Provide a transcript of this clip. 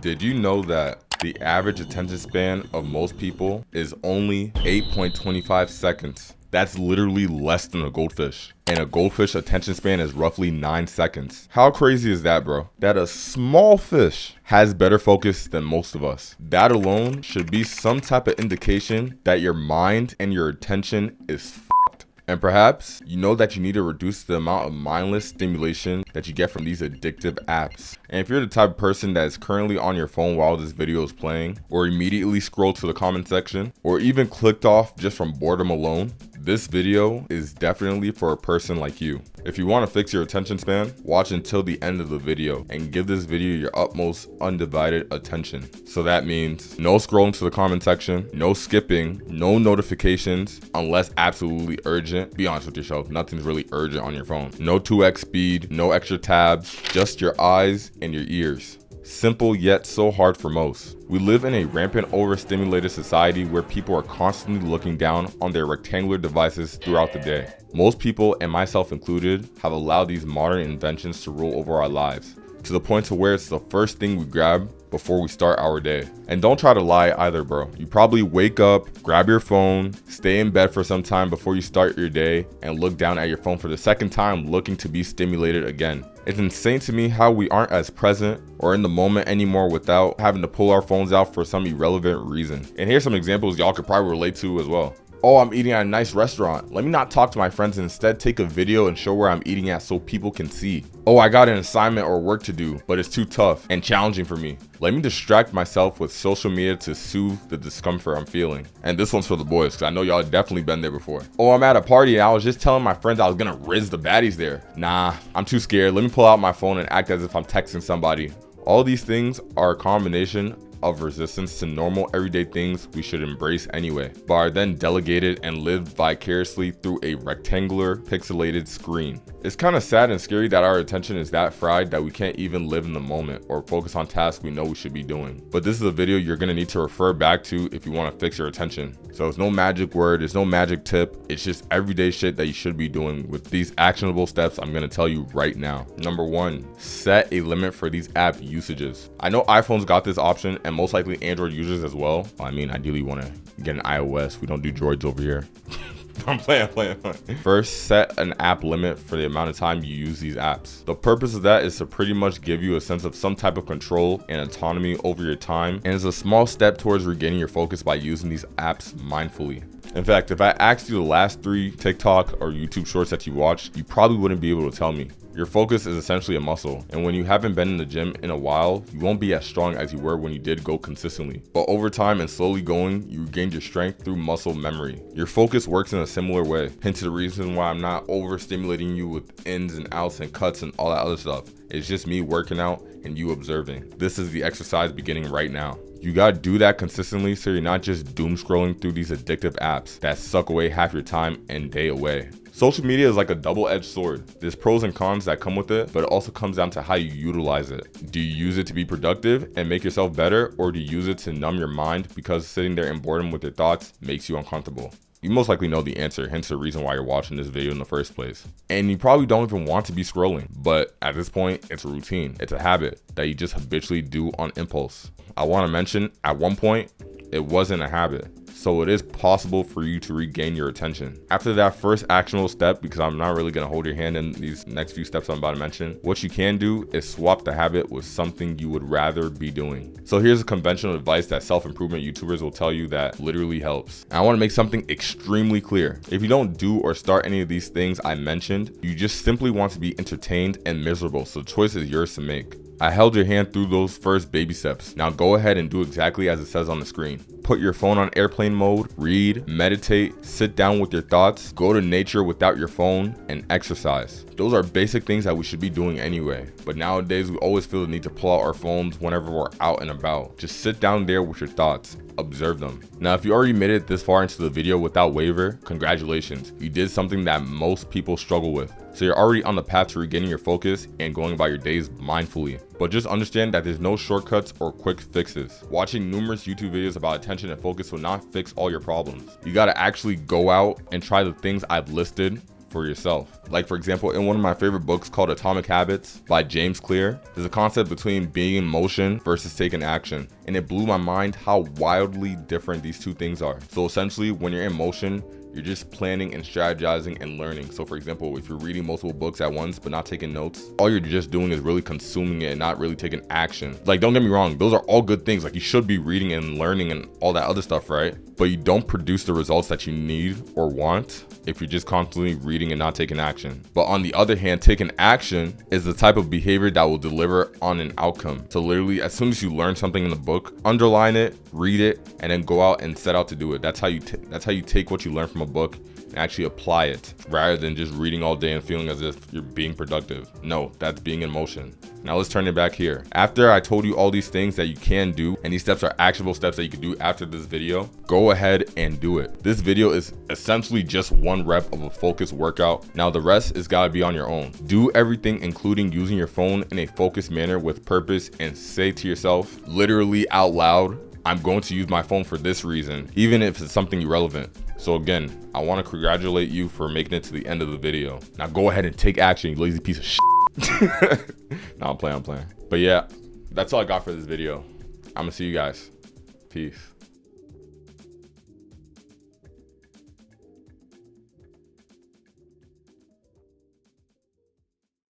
Did you know that the average attention span of most people is only 8.25 seconds? That's literally less than a goldfish. And a goldfish attention span is roughly 9 seconds. How crazy is that, bro? That a small fish has better focus than most of us. That alone should be some type of indication that your mind and your attention is f***ed. And perhaps you know that you need to reduce the amount of mindless stimulation that you get from these addictive apps. And if you're the type of person that is currently on your phone while this video is playing, or immediately scrolled to the comment section, or even clicked off just from boredom alone, this video is definitely for a person like you. If you want to fix your attention span, watch until the end of the video and give this video your utmost undivided attention. So that means no scrolling to the comment section, no skipping, no notifications unless absolutely urgent. Be honest with yourself, nothing's really urgent on your phone. No 2x speed, no extra tabs, just your eyes and your ears. Simple yet so hard for most. We live in a rampant overstimulated society where people are constantly looking down on their rectangular devices throughout the day. Most people, and myself included, have allowed these modern inventions to rule over our lives, to the point to where it's the first thing we grab before we start our day. And don't try to lie either, bro. You probably wake up, grab your phone, stay in bed for some time before you start your day, and look down at your phone for the second time looking to be stimulated again. It's insane to me how we aren't as present or in the moment anymore without having to pull our phones out for some irrelevant reason. And here's some examples y'all could probably relate to as well. Oh, I'm eating at a nice restaurant. Let me not talk to my friends and instead take a video and show where I'm eating at so people can see. Oh, I got an assignment or work to do, but it's too tough and challenging for me. Let me distract myself with social media to soothe the discomfort I'm feeling. And this one's for the boys, because I know y'all definitely been there before. Oh, I'm at a party and I was just telling my friends I was gonna rizz the baddies there. Nah, I'm too scared. Let me pull out my phone and act as if I'm texting somebody. All these things are a combination of resistance to normal everyday things we should embrace anyway, but are then delegated and lived vicariously through a rectangular pixelated screen. It's kind of sad and scary that our attention is that fried that we can't even live in the moment or focus on tasks we know we should be doing. But this is a video you're gonna need to refer back to if you want to fix your attention. So it's no magic word, it's no magic tip, it's just everyday shit that you should be doing with these actionable steps I'm gonna tell you right now. Number 1, set a limit for these app usages. I know iPhones got this option and most likely Android users as well. I mean, ideally you want to get an iOS. We don't do droids over here. I'm playing. First, set an app limit for the amount of time you use these apps. The purpose of that is to pretty much give you a sense of some type of control and autonomy over your time, and it's a small step towards regaining your focus by using these apps mindfully. In fact, if I asked you the last 3 TikTok or YouTube shorts that you watched, you probably wouldn't be able to tell me. Your focus is essentially a muscle, and when you haven't been in the gym in a while, you won't be as strong as you were when you did go consistently. But over time and slowly going, you gain your strength through muscle memory. Your focus works in a similar way, hence the reason why I'm not overstimulating you with ins and outs and cuts and all that other stuff. It's just me working out and you observing. This is the exercise beginning right now. You gotta do that consistently so you're not just doom scrolling through these addictive apps that suck away half your time and day away. Social media is like a double-edged sword. There's pros and cons that come with it, but it also comes down to how you utilize it. Do you use it to be productive and make yourself better, or do you use it to numb your mind because sitting there in boredom with your thoughts makes you uncomfortable? You most likely know the answer, hence the reason why you're watching this video in the first place. And you probably don't even want to be scrolling, but at this point, it's a routine. It's a habit that you just habitually do on impulse. I want to mention, at one point, it wasn't a habit. So it is possible for you to regain your attention. After that first actionable step, because I'm not really gonna hold your hand in these next few steps I'm about to mention, what you can do is swap the habit with something you would rather be doing. So here's a conventional advice that self-improvement YouTubers will tell you that literally helps. And I wanna make something extremely clear. If you don't do or start any of these things I mentioned, you just simply want to be entertained and miserable. So the choice is yours to make. I held your hand through those first baby steps. Now go ahead and do exactly as it says on the screen. Put your phone on airplane mode, read, meditate, sit down with your thoughts, go to nature without your phone, and exercise. Those are basic things that we should be doing anyway. But nowadays we always feel the need to pull out our phones whenever we're out and about. Just sit down there with your thoughts. Observe them. Now, if you already made it this far into the video without waiver, congratulations. You did something that most people struggle with. So you're already on the path to regaining your focus and going about your days mindfully. But just understand that there's no shortcuts or quick fixes. Watching numerous YouTube videos about attention and focus will not fix all your problems. You gotta actually go out and try the things I've listed for yourself. Like for example, in one of my favorite books called Atomic Habits by James Clear, there's a concept between being in motion versus taking action. And it blew my mind how wildly different these two things are. So essentially, when you're in motion, you're just planning and strategizing and learning. So for example, if you're reading multiple books at once but not taking notes, all you're just doing is really consuming it and not really taking action. Like, don't get me wrong, those are all good things. Like, you should be reading and learning and all that other stuff, right? But you don't produce the results that you need or want if you're just constantly reading and not taking action. But on the other hand, taking action is the type of behavior that will deliver on an outcome. So literally, as soon as you learn something in the book, underline it, read it, and then go out and set out to do it. That's how you take what you learn from a book and actually apply it, rather than just reading all day and feeling as if you're being productive. No, that's being in motion. Now let's turn it back here. After I told you all these things that you can do, and these steps are actionable steps that you can do after this video, go ahead and do it. This video is essentially just one rep of a focused workout. Now the rest is gotta be on your own. Do everything, including using your phone in a focused manner with purpose, and say to yourself, literally out loud, I'm going to use my phone for this reason, even if it's something irrelevant. So again, I want to congratulate you for making it to the end of the video. Now go ahead and take action, you lazy piece of shit. No, I'm playing. But yeah, that's all I got for this video. I'm gonna see you guys. Peace.